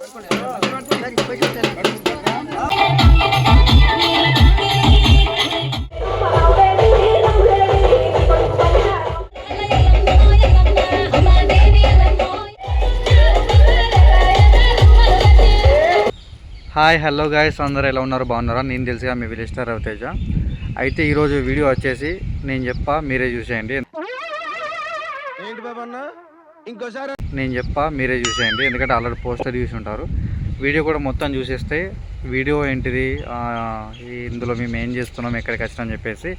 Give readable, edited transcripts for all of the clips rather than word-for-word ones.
Hi hello guys, అందరూ ఎలా ఉన్నారు? బాగున్నారా? నేను తెలుసుగా మీ విలేజ్ స్టార్ రవితేజ. అయితే ఈరోజు వీడియో వచ్చేసి నేను చెప్పా మీరే చూసేయండి. ఎందుకంటే ఆల్రెడీ పోస్టర్ చూసి ఉంటారు. వీడియో కూడా మొత్తం చూసేస్తే వీడియో ఏంటిది, ఇందులో మేము ఏం చేస్తున్నాం, ఎక్కడికి వచ్చినామని చెప్పేసి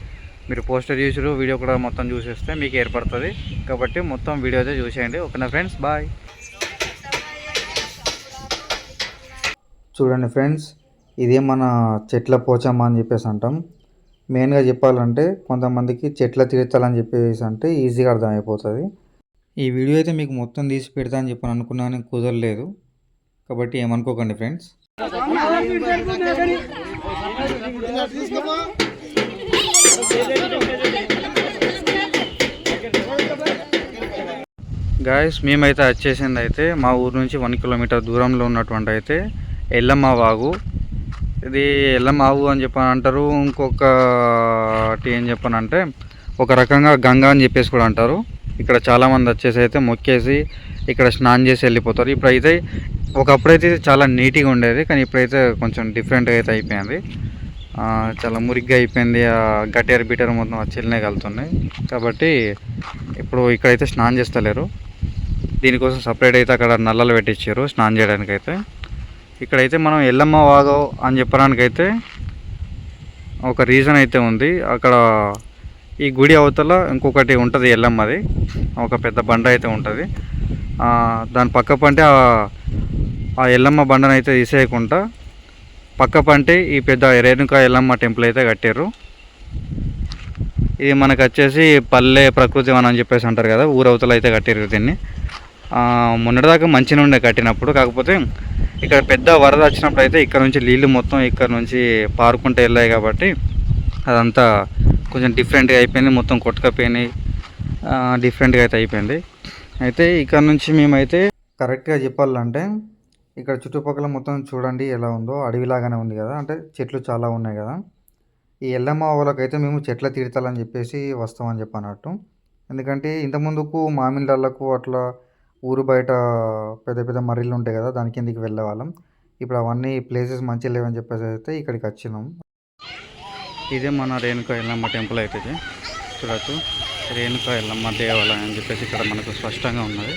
మీరు పోస్టర్ చూసారు, వీడియో కూడా మొత్తం చూసేస్తే మీకు ఏర్పడుతుంది. కాబట్టి మొత్తం వీడియో అయితే చూసేయండి. ఓకేనా ఫ్రెండ్స్? బాయ్. చూడండి ఫ్రెండ్స్, ఇదే మన చెట్ల పోచమ్మ అని చెప్పేసి అంటాం. మెయిన్గా చెప్పాలంటే కొంతమందికి చెట్ల తీర్థాలని చెప్పేసి అంటే ఈజీగా అర్థమైపోతుంది. ఈ వీడియో అయితే మీకు మొత్తం తీసి పెడతా అని చెప్పని అనుకున్నాను, కుదరలేదు. కాబట్టి ఏమనుకోకండి ఫ్రెండ్స్. గాయస్, మేమైతే వచ్చేసింది అయితే మా ఊరు నుంచి 1 కిలోమీటర్ దూరంలో ఉన్నటువంటి అయితే ఎల్లమ్మ వాగు. ఇది ఎల్లమ్మ వాగు అని చెప్పని అంటారు. ఇంకొకటి ఏం చెప్పనంటే ఒక రకంగా గంగా అని చెప్పేసి కూడా అంటారు. ఇక్కడ చాలామంది వచ్చేసి అయితే మొక్కేసి ఇక్కడ స్నానం చేసి వెళ్ళిపోతారు. ఇప్పుడైతే ఒకప్పుడైతే చాలా నీట్గా ఉండేది, కానీ ఇప్పుడైతే కొంచెం డిఫరెంట్గా అయితే అయిపోయింది. చాలా మురిగ్గా అయిపోయింది. గట్టేరు బీటర్ మొత్తం చెల్లినే కలుతున్నాయి. కాబట్టి ఇప్పుడు ఇక్కడైతే స్నానం చేస్తలేరు. దీనికోసం సపరేట్ అయితే అక్కడ నల్లలు పెట్టించారు స్నానం చేయడానికి. అయితే ఇక్కడైతే మనం ఎల్లమ్మ వాగు అని చెప్పడానికైతే ఒక రీజన్ అయితే ఉంది. అక్కడ ఈ గుడి అవతల ఇంకొకటి ఉంటుంది ఎల్లమ్మది, ఒక పెద్ద బండ అయితే ఉంటుంది. దాని పక్క పంటే ఆ ఎల్లమ్మ బండను అయితే తీసేయకుండా పక్క పంటే ఈ పెద్ద రేణుకా ఎల్లమ్మ టెంపుల్ అయితే కట్టారు. ఇది మనకు వచ్చేసి పల్లె ప్రకృతి వనం అని చెప్పేసి అంటారు కదా, ఊరవతల అయితే కట్టారు దీన్ని. మొన్నటిదాకా మంచిగా ఉండే కట్టినప్పుడు, కాకపోతే ఇక్కడ పెద్ద వరద వచ్చినప్పుడు అయితే ఇక్కడ నుంచి నీళ్ళు మొత్తం ఇక్కడ నుంచి పారుకుంటూ వెళ్ళాయి. కాబట్టి అదంతా కొంచెం డిఫరెంట్గా అయిపోయింది, మొత్తం కొట్టుకపోయినాయి, డిఫరెంట్గా అయితే అయిపోయింది. అయితే ఇక్కడ నుంచి మేమైతే కరెక్ట్గా చెప్పాలంటే ఇక్కడ చుట్టుపక్కల మొత్తం చూడండి ఎలా ఉందో, అడవిలాగానే ఉంది కదా, అంటే చెట్లు చాలా ఉన్నాయి కదా. ఈ ఎల్లమ్మ వాళ్ళకైతే మేము చెట్ల తీర్థాలని చెప్పేసి వస్తామని చెప్పన్నట్టు. ఎందుకంటే ఇంతకుముందుకు మామిళ్ళకు అట్లా ఊరు బయట పెద్ద పెద్ద మర్రిలు ఉంటాయి కదా, దాని కిందికి వెళ్ళే వాళ్ళం. ఇప్పుడు అవన్నీ ప్లేసెస్ మంచిగా లేవని చెప్పేసి అయితే ఇక్కడికి వచ్చినాం. ఇదే మన రేణుకా ఎల్లమ్మ టెంపుల్ అయితే చూడచ్చు. రేణుకా ఎల్లమ్మ దేవాలయం అని చెప్పేసి ఇక్కడ మనకు స్పష్టంగా ఉన్నది.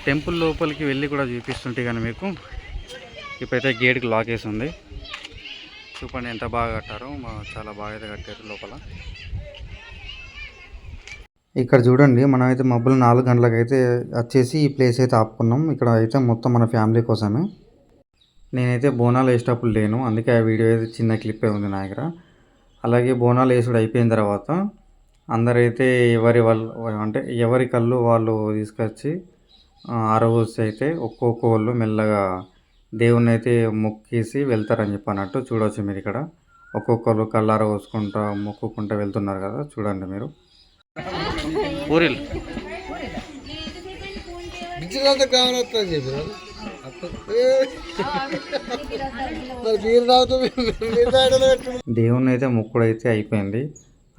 టెంపుల్ లోపలికి వెళ్ళి కూడా చూపిస్తుంటే కానీ మీకు ఇప్పుడైతే గేట్కి లాక్ వేసి ఉంది. చూపండి ఎంత బాగా కట్టారో, చాలా బాగా అయితే కట్టారు లోపల. ఇక్కడ చూడండి, మనమైతే మబ్బులు 4 గంటలకు అయితే వచ్చేసి ఈ ప్లేస్ అయితే ఆపుకున్నాం. ఇక్కడ అయితే మొత్తం మన ఫ్యామిలీ కోసమే. నేనైతే బోనాలు వేసేటప్పుడు లేను, అందుకే ఆ వీడియో అయితే చిన్న క్లిప్పే ఉంది నా దగ్గర. అలాగే బోనాలు వేసుడు అయిపోయిన తర్వాత అందరైతే ఎవరి కళ్ళు వాళ్ళు తీసుకొచ్చి ఆరవోసి అయితే ఒక్కొక్క వాళ్ళు మెల్లగా దేవుణ్ణి అయితే మొక్కేసి వెళ్తారని చెప్పన్నట్టు. చూడవచ్చు మీరు ఇక్కడ ఒక్కొక్కరు కళ్ళు ఆరవోసుకుంటా మొక్కుకుంటూ వెళ్తున్నారు కదా, చూడండి మీరు. పూరీలు దేవుణ్ణి అయితే మొక్కుడైతే అయిపోయింది.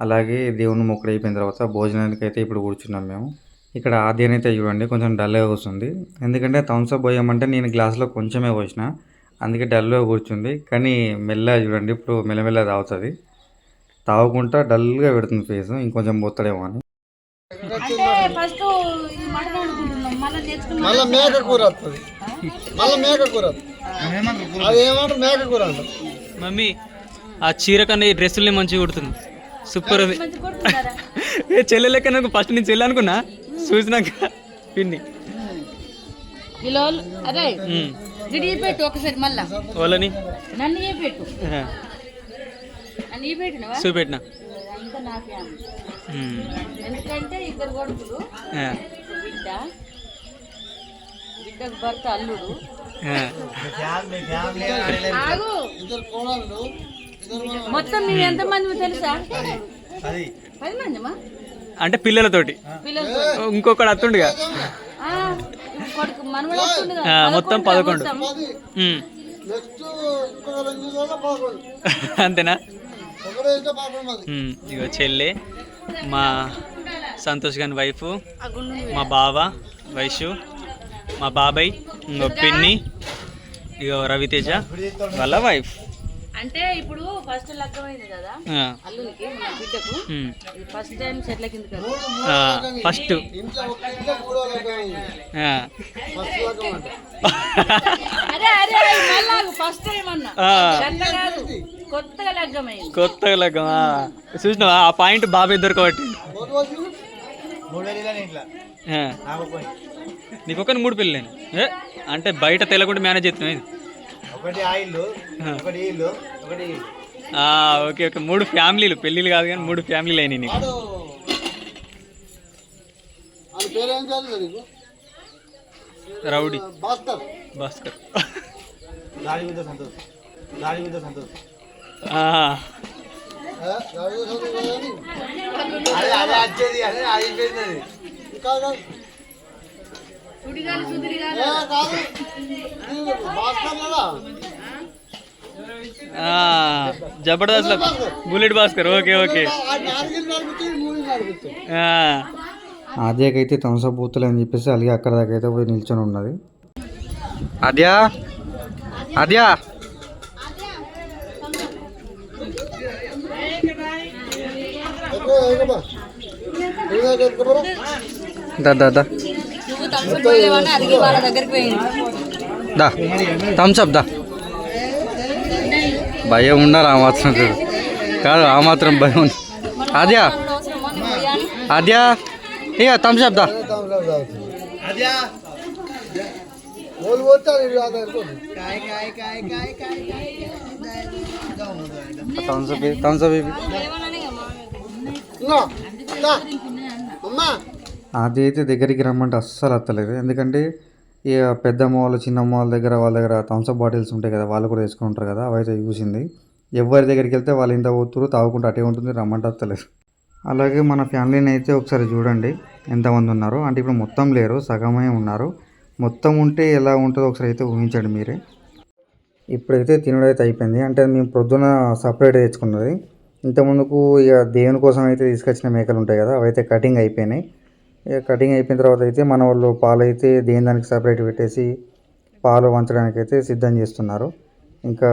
అలాగే దేవుని మొక్కుడు అయిపోయిన తర్వాత భోజనానికి అయితే ఇప్పుడు కూర్చున్నాం మేము. ఇక్కడ ఆద్యాన్ని అయితే చూడండి కొంచెం డల్గా కూర్చుంది. ఎందుకంటే థమ్స్అప్ పోయామంటే నేను గ్లాస్లో కొంచెమే పోసిన, అందుకే డల్గా కూర్చుంది. కానీ మెల్లగా చూడండి ఇప్పుడు మెల్లమెల్ల తాగుతుంది. తాగకుండా డల్గా పెడుతుంది ఫేస్, ఇంకొంచెం పోతాడేమో అని. మమ్మీ ఆ చీర కన్నా ఈ డ్రెస్సుల్ని మంచిగా కుడుతుంది, సూపర్ ఉంది. చెల్లె లెక్క ఫస్ట్ నేను చెల్లి అనుకున్నా, చూసినాక పిన్ని వాళ్ళని చూపెట్టినా. ఎందుకంటే ఇద్దరు కొడుకులు, బిడ్డకు భర్త అల్లుడు, మొత్తం మీరు ఎంతమంది తెలుసా? 10 మందిమా? అంటే పిల్లలతోటి. ఇంకొకడు అత్తుండగా కొడుకు మనవడు వస్తుండు కదా, మొత్తం 11. ఉమ్. అంతేనా? ఇగో చెల్లె, మా సంతోష్ గారి వైఫ్, మా బావ వైషు, మా బాబాయ్, ఇంకో పిన్ని, ఇగో రవితేజ వాళ్ళ వైఫ్. అంటే ఇప్పుడు ఫస్ట్ లగ్గమైంది కదా అల్లునికి, మన బిడ్డకు ఫస్ట్ టైం చెట్ల కింద ఫస్ట్ అదే అదే ఫస్ట్ టైం అన్న కొత్తగా లగ్గమైంది. కొత్తగా లగ్గం చూసినావా? ఆ పాయింట్ బాబాయ్ దొరకబట్టి నీకు ఒక 3 పెళ్ళి అంటే బయట తెలకుండా మేనేజ్ చేస్తున్నావు ఇది. ఓకే ఓకే 3 ఫ్యామిలీలు, పెళ్ళిళ్ళు కాదు కానీ 3 ఫ్యామిలీలు అయినాయి నీకు. Rowdy Bhaskar. Jabardasth bullet Bhaskar. Okay okay. ఆద్యాకైతే థమ్స్అప్ బూతులు అని చెప్పేసి అలాగే అక్కడ దాకా అయితే పోయి నిల్చొని ఉన్నది. ఆద్యా ఆద్యా దా దా దా దా థమ్స్అప్ దా. భయం ఉండాలి ఆ మాత్రం కాదు, ఆ మాత్రం భయం ఉంది. ఆద్యా ఆద్యా ఇక థమ్స్అప్ దా. థమ్స్అప్ అది అయితే దగ్గరికి రమ్మంటే అస్సలు అత్తలేదు. ఎందుకంటే ఇక పెద్దమ్మ వాళ్ళు చిన్నమ్మ వాళ్ళ దగ్గర థమ్స్అప్ బాటిల్స్ ఉంటాయి కదా, వాళ్ళు కూడా తెచ్చుకుని ఉంటారు కదా, అవైతే చూసింది. ఎవరి దగ్గరికి వెళ్తే వాళ్ళు ఇంత పోతురు తాగుకుంటూ అటే ఉంటుంది, రమ్మంటే అత్తలేదు. అలాగే మన ఫ్యామిలీని అయితే ఒకసారి చూడండి ఎంతమంది ఉన్నారు. అంటే ఇప్పుడు మొత్తం లేరు, సగమే ఉన్నారు. మొత్తం ఉంటే ఎలా ఉంటుందో ఒకసారి అయితే ఊహించండి మీరే. ఇప్పుడైతే తినడైతే అయిపోయింది. అంటే మేము పొద్దున సపరేట్ తెచ్చుకున్నది. ఇంతకుముందుకు ఇక దేవుని కోసం అయితే తీసుకొచ్చిన మేకలు ఉంటాయి కదా, అవైతే కటింగ్ అయిపోయినాయి. ఇక కటింగ్ అయిపోయిన తర్వాత అయితే మన వాళ్ళు పాలు అయితే దేని దానికి సపరేట్ పెట్టేసి పాలు వంచడానికి అయితే సిద్ధం చేస్తున్నారు. ఇంకా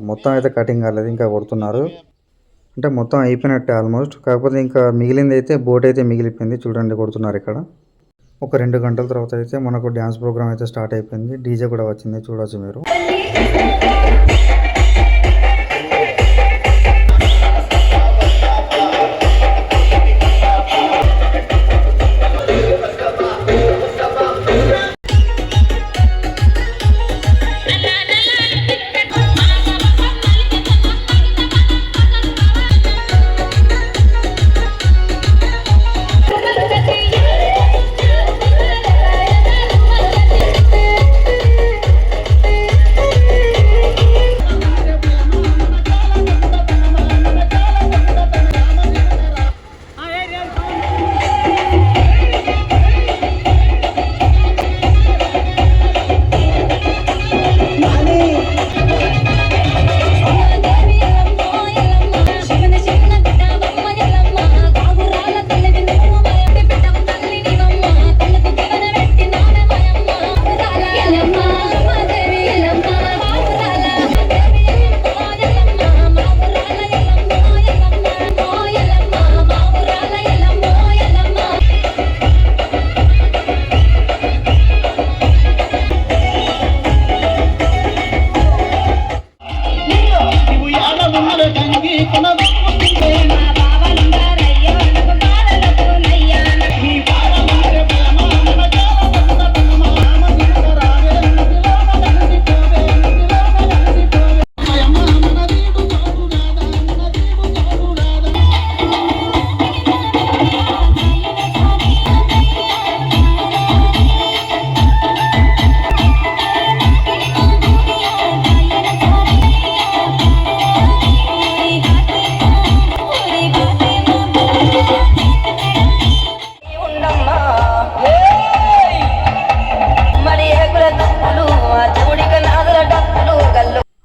మొత్తం అయితే కటింగ్ కాలేదు, ఇంకా కొడుతున్నారు. అంటే మొత్తం అయిపోయినట్టే ఆల్మోస్ట్. కాకపోతే ఇంకా మిగిలింది అయితే బోట్ అయితే మిగిలిపోయింది. చూడండి కొడుతున్నారు ఇక్కడ. ఒక 2 గంటల తర్వాత అయితే మనకు డ్యాన్స్ ప్రోగ్రామ్ అయితే స్టార్ట్ అయిపోయింది. డీజే కూడా వచ్చింది, చూడవచ్చు మీరు.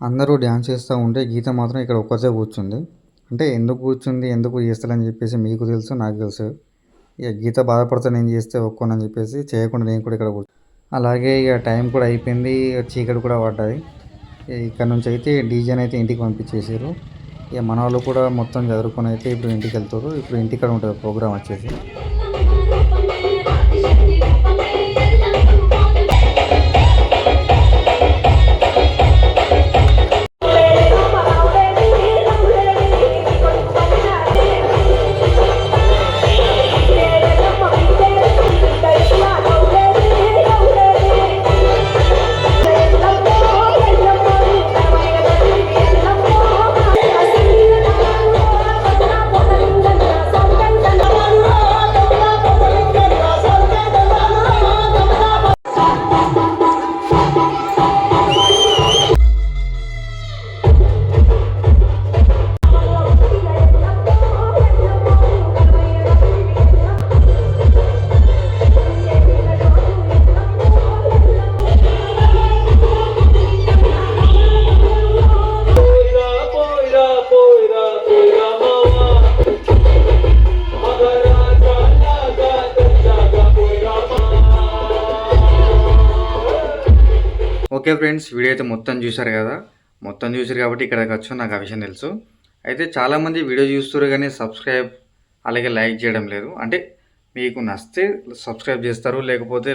అందరూ డ్యాన్స్ చేస్తూ ఉంటే గీత మాత్రం ఇక్కడ ఒక్కతే కూర్చుంది. అంటే ఎందుకు కూర్చుంది, ఎందుకు చేస్తారని చెప్పేసి మీకు తెలుసు, నాకు తెలుసు. ఇక గీత బాధపడితే నేను చేస్తే ఒప్పుకోనని చెప్పేసి చేయకుండా నేను కూడా ఇక్కడ అలాగే ఇక టైం కూడా అయిపోయింది, చీకటి కూడా పడ్డది. ఇక్కడ నుంచి అయితే డీజేని అయితే ఇంటికి పంపించేసారు. ఇక మన వాళ్ళు కూడా మొత్తం చదువుకొని అయితే ఇప్పుడు ఇంటికి వెళ్తారు. ఇప్పుడు ఇంటికాడ ఉంటుంది ప్రోగ్రామ్ వచ్చేసి. ఓకే ఫ్రెండ్స్, వీడియో అయితే మొత్తం చూశారు కదా. మొత్తం చూసారు కాబట్టి ఇక్కడికి వచ్చి నాకు ఆ విషయం తెలుసు. అయితే చాలామంది వీడియో చూస్తారు కానీ సబ్స్క్రైబ్ అలాగే లైక్ చేయడం లేదు. అంటే మీకు నచ్చితే సబ్స్క్రైబ్ చేస్తారు, లేకపోతే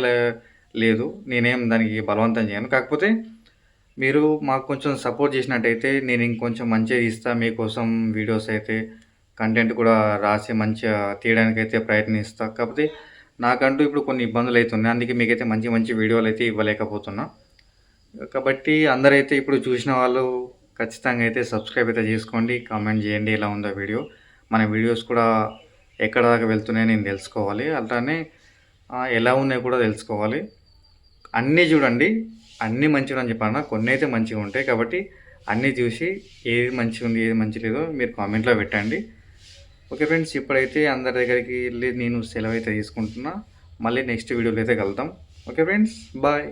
లేదు. నేనేం దానికి బలవంతం చేయను. కాకపోతే మీరు మాకు కొంచెం సపోర్ట్ చేసినట్టయితే నేను ఇంకొంచెం మంచిగా ఇస్తాను. మీకోసం వీడియోస్ అయితే కంటెంట్ కూడా రాసి మంచిగా తీయడానికైతే ప్రయత్నిస్తాను. కాకపోతే నాకంటూ ఇప్పుడు కొన్ని ఇబ్బందులు అవుతున్నాయి. అందుకే మీకైతే మంచి మంచి వీడియోలు అయితే ఇవ్వలేకపోతున్నా. కాబట్టి అందరైతే ఇప్పుడు చూసిన వాళ్ళు ఖచ్చితంగా అయితే సబ్స్క్రైబ్ అయితే చేసుకోండి, కామెంట్ చేయండి ఎలా ఉందో వీడియో. మన వీడియోస్ కూడా ఎక్కడ దాకా వెళ్తున్నాయో నేను తెలుసుకోవాలి, అలానే ఎలా ఉన్నాయో కూడా తెలుసుకోవాలి. అన్నీ చూడండి, అన్నీ మంచిగా అని చెప్పాను. కొన్ని అయితే మంచిగా ఉంటాయి కాబట్టి అన్నీ చూసి ఏది మంచిగా ఉంది ఏది మంచి లేదో మీరు కామెంట్లో పెట్టండి. ఓకే ఫ్రెండ్స్, ఇప్పుడైతే అందరి దగ్గరికి వెళ్ళి నేను సెలవు అయితే తీసుకుంటున్నా. మళ్ళీ నెక్స్ట్ వీడియోలో అయితే కలుద్దాం. Okay friends, bye.